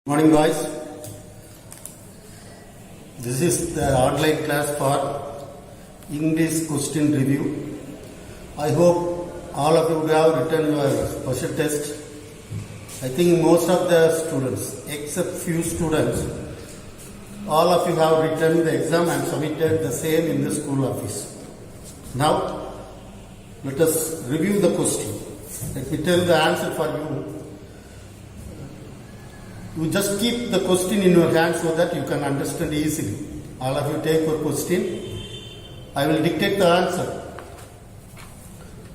Morning boys, this is the online class for English question review. I hope all of you would have written your special test. I think most of the students, except few students, all of you have written the exam and submitted the same in the school office. Now, let us review the question. Let me tell the answer for you. You just keep the question in your hand so that you can understand easily. All of you take your question. I will dictate the answer.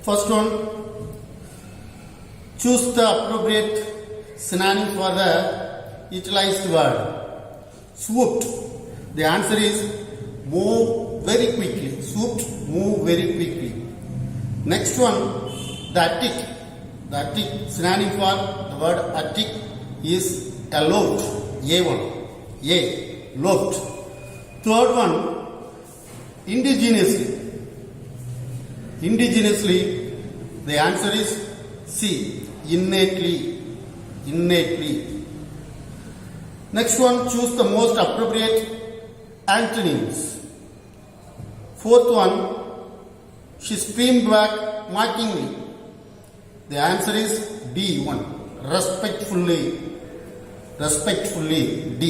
First one, choose the appropriate synonym for the utilized word. Swooped. The answer is move very quickly. Swooped, move very quickly. Next one, the attic. The attic synonym for the word attic is aloft, A1, loft. Third one, indigenously. Indigenously, the answer is C, innately. Next one, choose the most appropriate antonyms. Fourth one, she screamed back mockingly. The answer is D1, respectfully, D.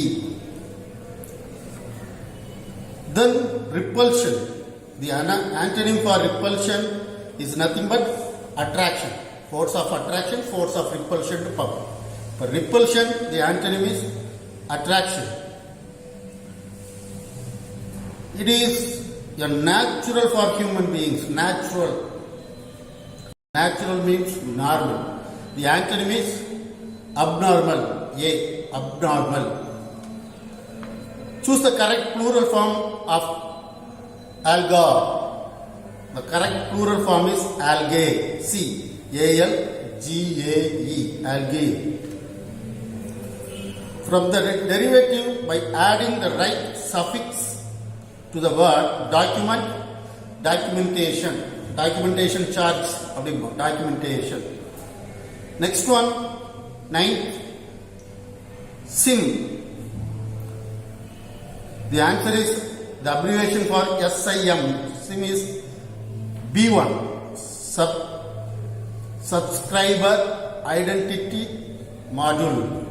Then repulsion. The antonym for repulsion is nothing but attraction. Force of attraction, force of repulsion to power. For repulsion, the antonym is attraction. It is a natural for human beings. Natural means normal. The antonym is abnormal. A, abnormal. Choose the correct plural form of algae. The correct plural form is algae. C, A-L-G-A-E, algae. From the derivative, by adding the right suffix to the word document, documentation charge, documentation. Next one, 9th, SIM. The answer is the abbreviation for SIM. SIM is B1, Subscriber Identity Module.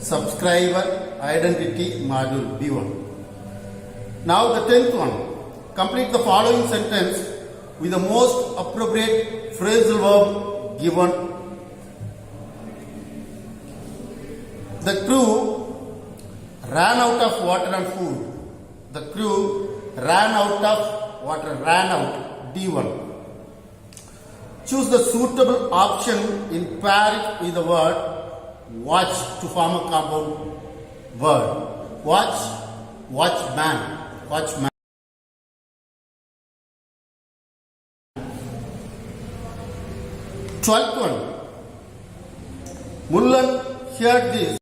Subscriber Identity Module, B1. Now the 10th one. Complete the following sentence with the most appropriate phrasal verb given. The crew ran out of water and food. The crew ran out of water, D1. Choose the suitable option in pair with the word watch to form a compound word. Watchman. 12th one. Mullan heard this.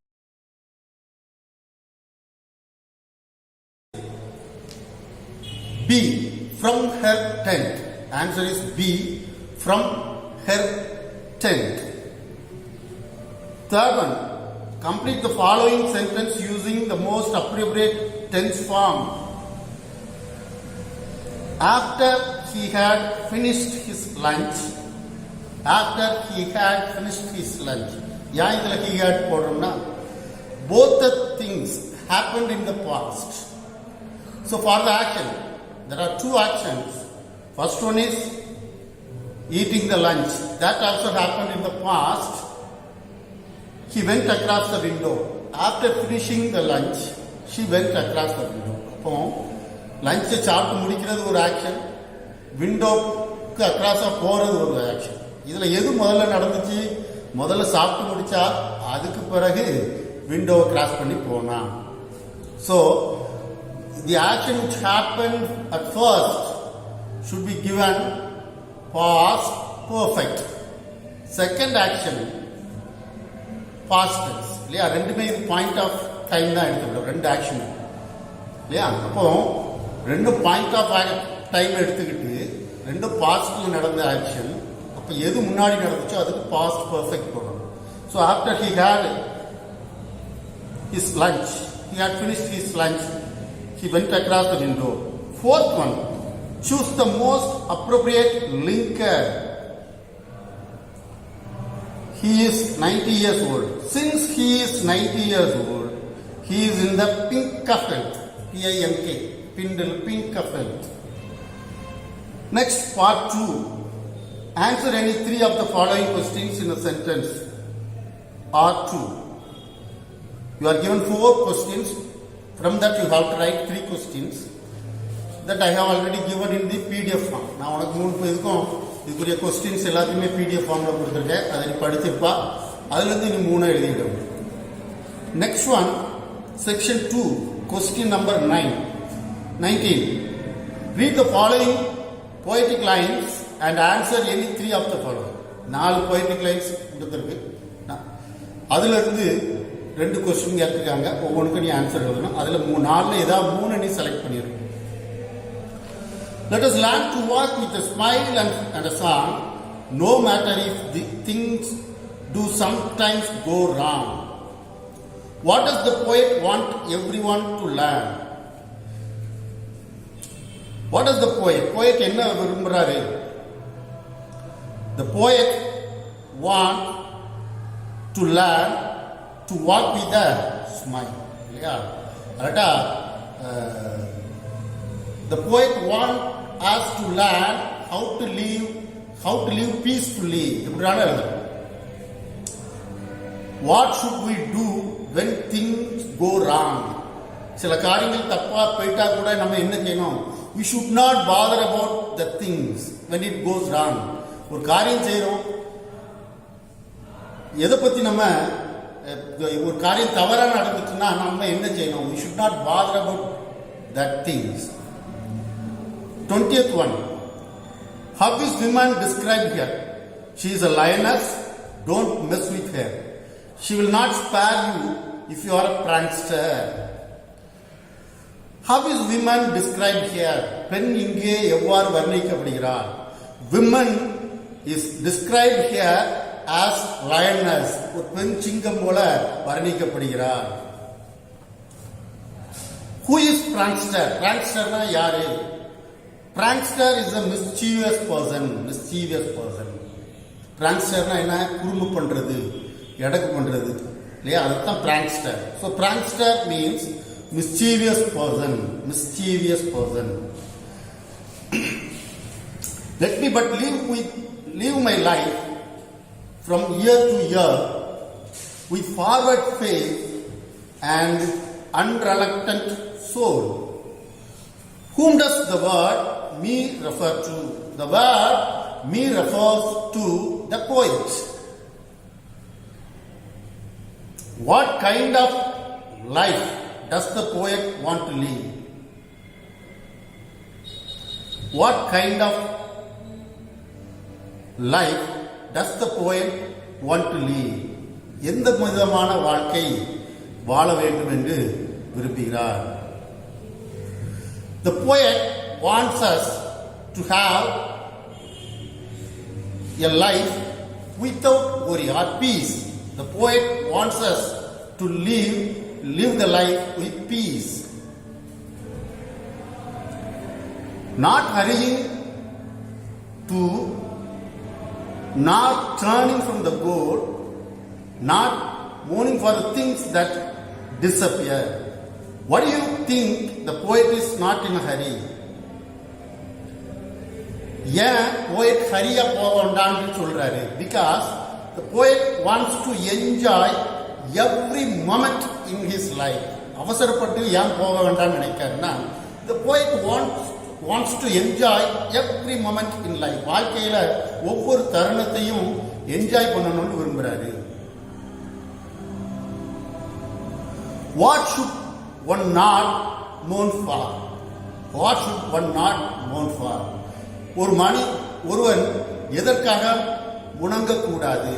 B, from her tent. Answer is B, from her tent. Third one, complete the following sentence using the most appropriate tense form. After he had finished his lunch. Yeah, he had both the things happened in the past. So for the action, there are two actions. First one is eating the lunch. That also happened in the past. He went across the window. After finishing the lunch, she went across the window. Lunch சாப்பிட்டு முடிக்கிறது ஒரு action, விண்டோக்கு அக்ராஸா போறது ஒரு action. இதுல எது முதல்ல நடந்துச்சு? முதல்ல சாப்பிட்டு முடிச்சா அதுக்கு பிறகு விண்டோவை கிராஸ் பண்ணி போனா. So the action which happened at first should be given past perfect. Second action past tense. இல்லையா? ரெண்டுமே பாயிண்ட் ஆஃப் டைம் தான் எடுத்துக்கிறோம். ரெண்டு ஆக்ஷன் இல்லையா? அப்போ ரெண்டு பாயிண்ட் ஆஃப் டைம் எடுத்துக்கிட்டு ரெண்டு பாஸ்ட்ல நடந்த ஆக்ஷன். அப்போ எது முன்னாடி நடந்துச்சோ அதுக்கு பாஸ்ட் பர்ஃபெக்ட் போடணும். So after he had his lunch. He had finished his lunch. He went across the window. Fourth one, choose the most appropriate linker. He is 90 years old. Since he is 90 years old, he is in the pink of health. P-I-N-K. Pink of health. Next, part 2. Answer any 3 of the following questions in a sentence. R2. You are given 4 questions. From that you have to write 3 questions that I have already given in the PDF form. நான் உனக்கு 3 பேருக்கும் இதுக்குரிய questions எல்லாத்தையுமே PDF formல கொடுத்துருக்கேன். அதை நீ படிச்சிருப்பா. அதிலிருந்து நீ 3 எழுதிடும். Next one, section 2, question number 19. Read the following poetic lines and answer any 3 of the following. 4 poetic lines கொடுத்துருக்கு. அதிலிருந்து 2 கொஸ்டின் கேட்டிருக்காங்க. ஒவ்வொன்றுக்கும் நீ ஆன்சர் எழுதணும். அதில் 4ல் ஏதாவது 3 நீ செலக்ட் பண்ணிடணும். Let us learn to walk with a smile and a song, no matter if the things do sometimes go wrong. What does the poet want everyone to learn? What does the poet? Poet என்ன விரும்புறாரு? The poet want to learn to walk with a smile. Yeah. The poet want us to learn how to live peacefully. What should we do when things go wrong? சில காரியங்கள் தப்பா போயிட்டா கூட நம்ம என்ன செய்யணும்? We should not bother about the things when it goes wrong. ஒரு காரியம் செய்றோம், எதை பத்தி நம்ம ஒரு காரியம் தவறா நடந்துச்சுன்னா நம்ம என்ன செய்யணும்? We should not bother about that things. 20th one. How is woman described here? She is a lioness. Don't mess with her. She will not spare you if you are a prankster. How is woman described here? பெண் இங்கே எவ்வாறு வர்ணிக்கப்படுகிறார்? Woman is described here as lioness. ஒரு பெண் சிங்கம் போல வர்ணிக்கப்படுகிறார். Who is prankster? Prankster na யாரு? Prankster is a mischievous person. Prankster na என்ன? குறும்பு பண்றது, எடக்கு பண்றது இல்லையா? அதுதான் prankster. So prankster means mischievous person. Let me but live my life from year to year with forward faith and unreluctant soul. Whom does the word me refer to? The word me refers to the poet. What kind of life does the poet want to live? What kind of life does the poet want to live? எந்த விதமான வாழ்க்கை வாழ வேண்டும் என்று விரும்புகிறார்? The poet wants us to have a life without worry or peace. The poet wants us to live the life with peace. Not hurrying to, not turning from the goal, not mourning for the things that disappear. What do you think the poet is not in a hurry? ஏன் poet Hariya போக வேண்டாம்னு சொல்றாரு? Because the poet wants to enjoy every moment in his life. அவசரப்பட்டு ஏன் போக வேண்டாம்னு நினைக்கிறாருன்னா, the poet wants to enjoy every moment in life. வாழ்க்கையில ஒவ்வொரு தருணத்தையும் என்ஜாய் பண்ணணும்னு விரும்புறாரு. What should one not mourn for? What should one not mourn for? ஒருவன் எதற்காக உணங்கக்கூடாது?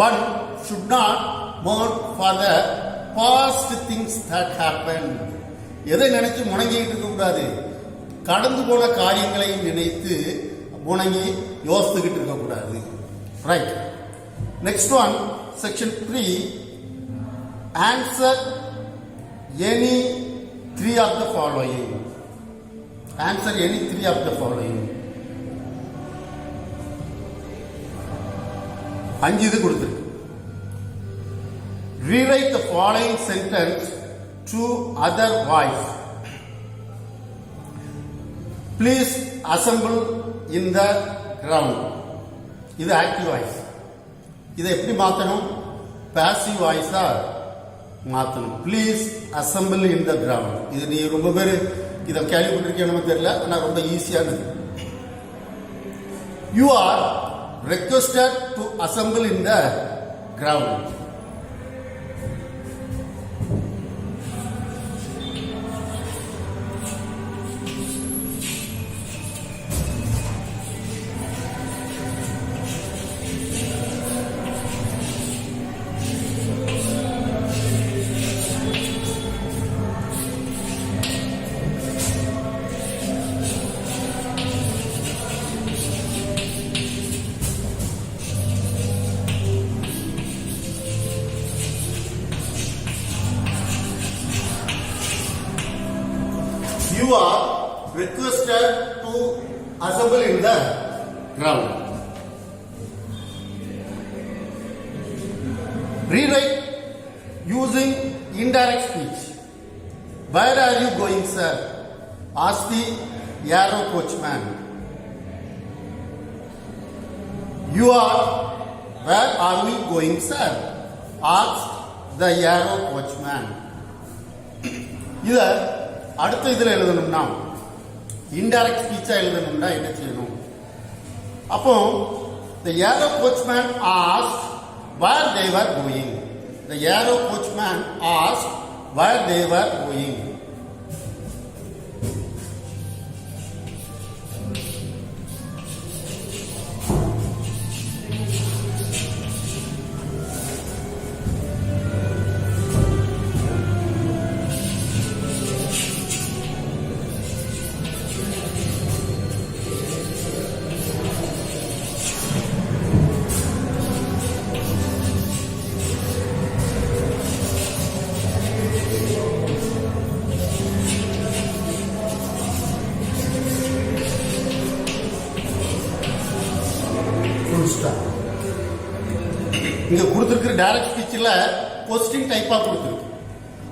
One should not mourn for the past things that happened. எதை நினைச்சு முணங்கிட்டு இருக்க கூடாது? கடந்து போன காரியங்களை நினைத்து முணங்கி யோசித்துக்கிட்டு இருக்க கூடாது. Right. Next one, section 3, answer any three of the following. Answer any three of the following. அஞ்சு இது கொடுத்துருக்கு. Rewrite the following sentence to other voice. Please assemble in the ground. இது ஆக்டிவ் வாய்ஸ். இதை எப்படி மாற்றணும்? பாசிவ் வாய்ஸா மாற்றணும். Please assemble in the ground. இது நீ ரொம்ப பேர் இதை கேள்விப்பட்டிருக்கேன்னு தெரியல, ஆனால் ரொம்ப ஈஸியானது. You are requested to assemble in the ground. You are requested to assemble in the ground. Rewrite using indirect speech. Where are you going, sir? Ask the yarrow coachman. You are. Where are we going, sir? Ask the yarrow coachman. இதை அடுத்த இதில் எழுதணும்னா indirect ஸ்பீச்சா எழுதணும்னா என்ன செய்யணும்? அப்போ the yarrow coachman asked where they were going. The yarrow coachman asked where they were going. இங்க கொடுத்திருக்கிற டைரக்ட் ஸ்பீச்ல கொஸ்டின் டைப்பா கொடுத்திருக்கு.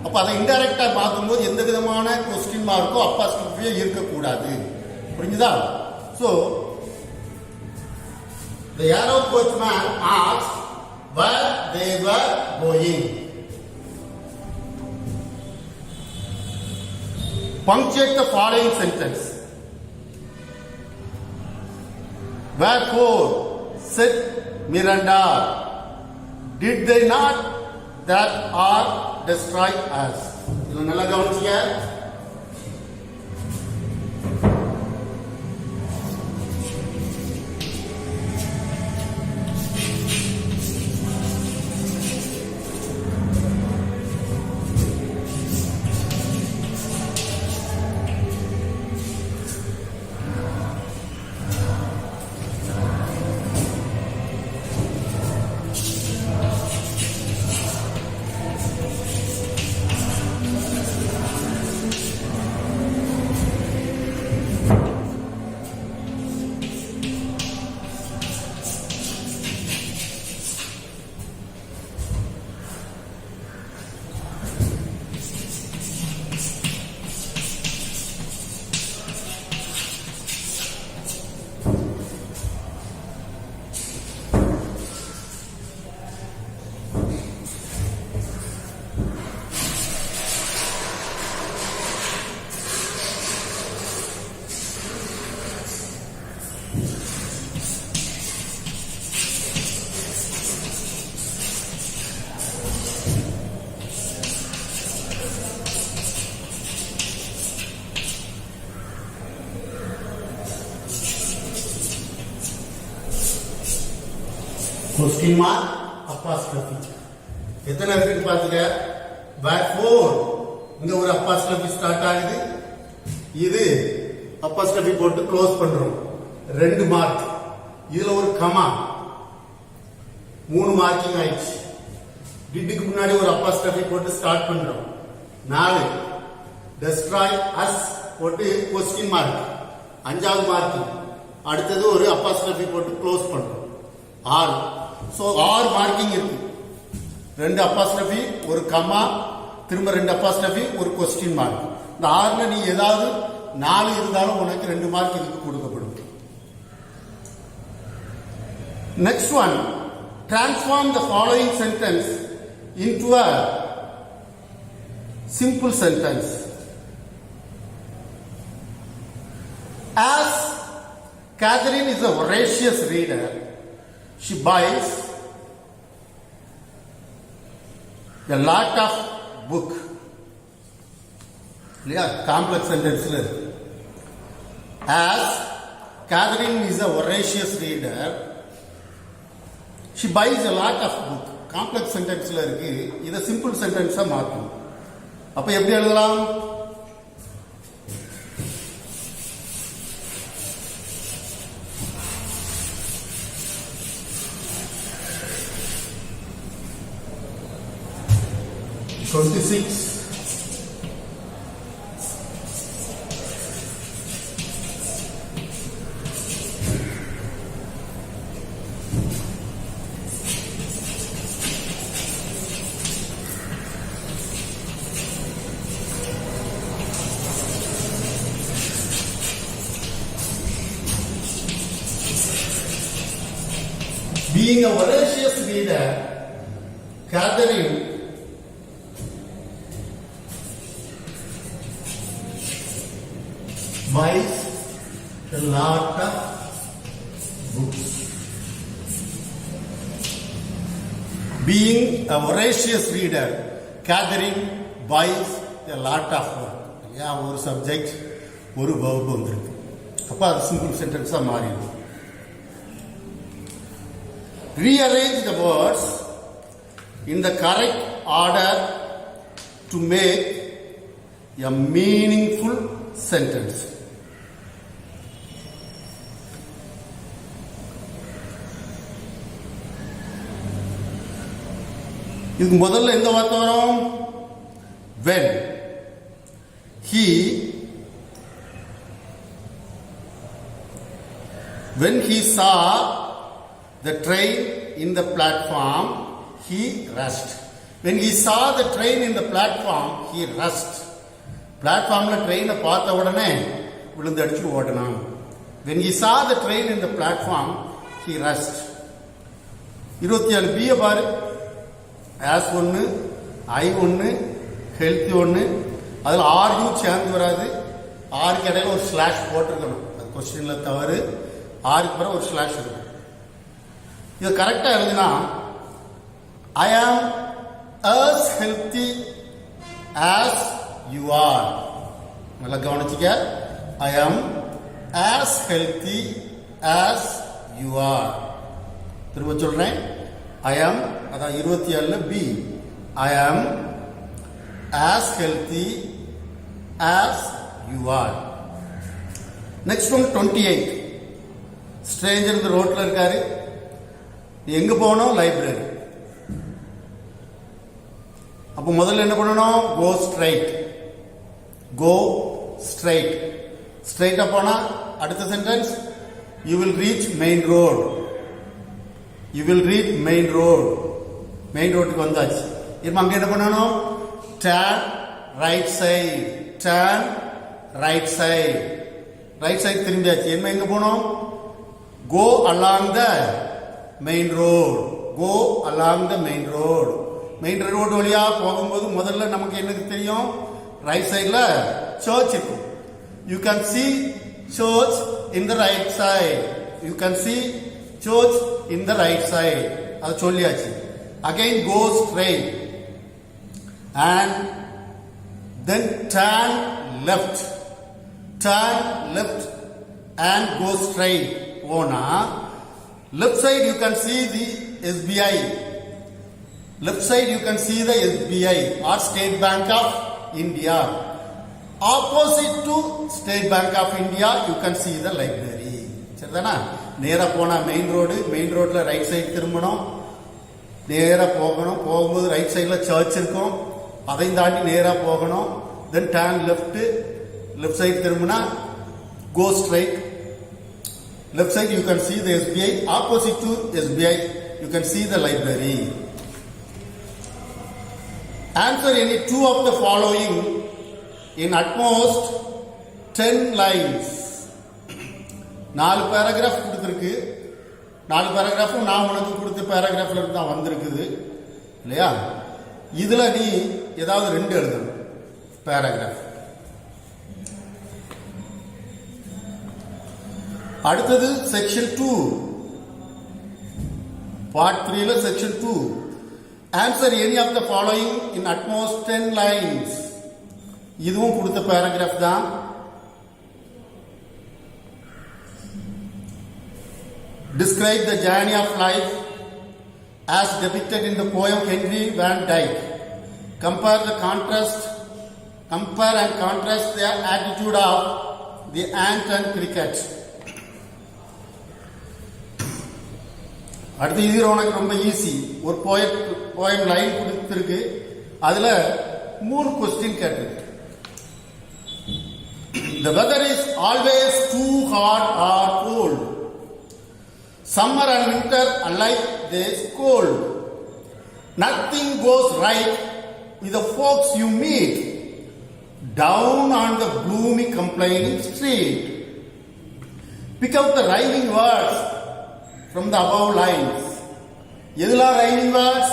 அப்ப அதை இன்டைரக்டா பார்க்கும்போது எந்த விதமான கொஸ்டின் மார்க்கோ அப்பாஸ்ட்ரோஃபியோ இருக்கக்கூடாது. புரிஞ்சுதா? So the yarrow coachman asked where they were going. Punctuate the following sentence. Wherefore said Miranda, did they not that are destroy us? இது நல்லா கவனிச்சிங்க. Question mark apostrophe. எத்தனை இருக்கு பாத்துக்க? wherefore இங்க ஒரு apostrophe ஸ்டார்ட் ஆகுது. இது apostrophe போட்டு க்ளோஸ் பண்றோம். 2 மார்க். இதுல ஒரு கமா. 3 மார்க்கிங் ஆயிடுச்சு. டிட்டுக்கு முன்னாடி ஒரு அப்போஸ்ட்ரோபி போட்டு ஸ்டார்ட் பண்றோம். 4 destroy us போட்டு கொஸ்டின் மார்க் 5வது மார்க்கிங். அடுத்தது ஒரு அப்போஸ்ட்ரோபி போட்டு க்ளோஸ் பண்றோம். 6. சோ 6 மார்க்கிங் இருக்கு. 2 அப்போஸ்ட்ரோபி, ஒரு கமா, திரும்ப 2 அப்போஸ்ட்ரோபி, ஒரு கொஸ்டின் மார்க். இந்த 6ல நீ ஏதாவது 4 இருந்தாலும் உனக்கு 2 மார்க் இதுக்கு கொடுக்கப்படும். Next one, transform the following sentence into a simple sentence. As Catherine is a voracious reader, she buys a lot of book. Complex sentence. As Catherine is a voracious reader, she buys a lot of book. Complex சென்டென்ஸ்ல இருக்கு. இதை simple சென்டென்ஸா மாற்றணும். அப்ப எப்படி எழுதலாம்? Being a voracious reader, Catherine buys a lot of books. Being a voracious reader, Catherine buys a lot of work. ஒரு subject, ஒரு verb வந்திருக்கு. அப்ப அது சிம்பிள் சென்டென்ஸா மாறிடும். Rearrange the words in the correct order to make a meaningful sentence. இதுக்கு முதல்ல எந்த வார்த்தை வரும்? When. When he saw the train in the platform, he rushed. When he saw the train in the platform, he rushed. Platformல ட்ரெயினை பார்த்த உடனே விழுந்து அடிச்சு ஓடினான். When he saw the train in the platform, he rushed. 27 B பாரு. as 1, I 1, healthy 1. அதுல ஆர்யூ சேர்ந்து வராது. ஆருக்கு இடையில ஒரு ஸ்லாஷ் போட்டிருக்கணும். அது கொஸ்டின்ல தவறு. ஆருக்கு பிறகு ஒரு ஸ்லாஷ் இருக்கும். இது கரெக்டா எழுதினா I am as healthy as you are. நல்லா கவனிச்சுக்க. I am as healthy as you are. திரும்ப சொல்றேன். I am அதான் 27 B. I am as healthy as you are. Next one 28. Stranger இந்த ரோட்ல இருக்காரு. எங்க போகணும்? லைப்ரரி. அப்ப முதல்ல என்ன பண்ணணும்? Go straight. Go straight. ஸ்ட்ரைட்டா போனா அடுத்த sentence you will reach main road. You will reach main road. Main ரோட்டுக்கு வந்தாச்சு. இப்போ அங்க என்ன பண்ணணும்? Turn right side. Turn right side. Right side திரும்பியாச்சு. என்ன எங்க போனோம்? Go along the main road. Go along the main road. Main road வழியா போகும்போது முதல்ல நமக்கு என்ன தெரியும்? ரைட் சைட்ல சர்ச் இருக்கும். You can see church in the right side. You can see church in the right side. அது சொல்லியாச்சு. Again go straight and then turn left. Turn left and go straight போனா left side you can see the SBI. Left side you can see the SBI or State Bank of India. Opposite to State Bank of India you can see the library. சரிதானா? நேரா போனா main road. Main ரோட்ல right side திரும்பணும். நேராக போகணும். போகும்போது right சைடில் search இருக்கும், அதையும் தாண்டி நேராக போகணும். தென் டர்ன் லெஃப்ட் சைடு திரும்பினா go straight. Left side you can see the SBI. Opposite to SBI you can see the library. Answer any two of the following in at most 10 lines. 4 paragraph கொடுத்துருக்கு. 4 பேராகிராஃபும் நான் உனக்கு கொடுத்த பேராகிராஃப்ல இருந்து தான் வந்திருக்குது இல்லையா? இதுல நீ ஏதாவது 2 எழுதணும் பேராகிராஃப். அடுத்தது செக்ஷன் 2, பார்ட் 3ல section 2. Answer any of the following in utmost 10 lines. இதுவும் கொடுத்த பேராகிராஃப் தான். Describe the journey of life as depicted in the poem Henry Van Dyke. Compare and contrast the attitude of the ant and cricket. அடுத்து இது உனக்கு ரொம்ப easy. ஒரு poem line கொடுத்துருக்கு, அதுல 3 கொஸ்டின் கேட்டிருக்கு. The weather is always too hot or cold. Summer and winter alike this cold. Nothing goes right with the folks you meet down on the gloomy complaining street. Pick out the rhyming words from the above lines. எதுலாம் rhyming words?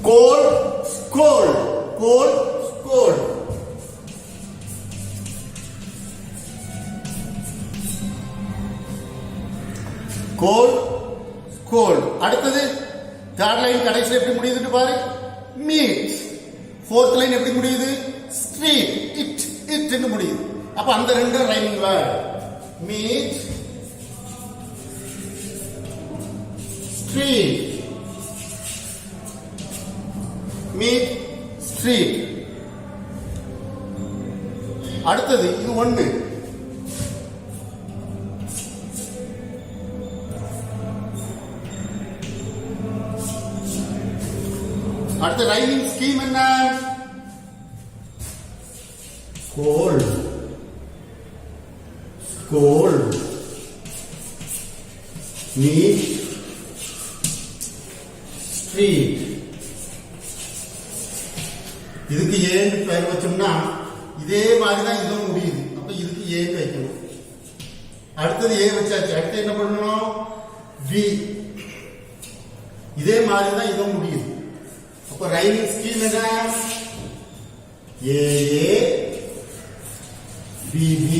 Cold, scold. Cold, scold. Cold, scold. அடுத்தது third line கடைசியில் எப்படி முடியுதுன்னு பாரு. Meet. Fourth line எப்படி முடியுது? Street. இட்னு முடியுது. அப்ப அந்த 2 rhyming word. Meet, street. Meet, street. அடுத்தது இது 1. அடுத்த ரைமிங் ஸ்கீம் என்ன? Cold, scold, meet, street. இதுக்கு ஏன்னு பெயர் வச்சோம்னா இதே மாதிரி தான் இதுவும் முடியுது. அப்ப இதுக்கு ஏன்னு வைக்கணும். அடுத்தது ஏ வச்சாச்சு. அடுத்து என்ன பண்ணணும்? வி. இதே மாதிரி தான் இதுவும் முடியுது. அப்ப ரைமிங் ஸ்கீம் என்ன? ஏ ஏ பி பி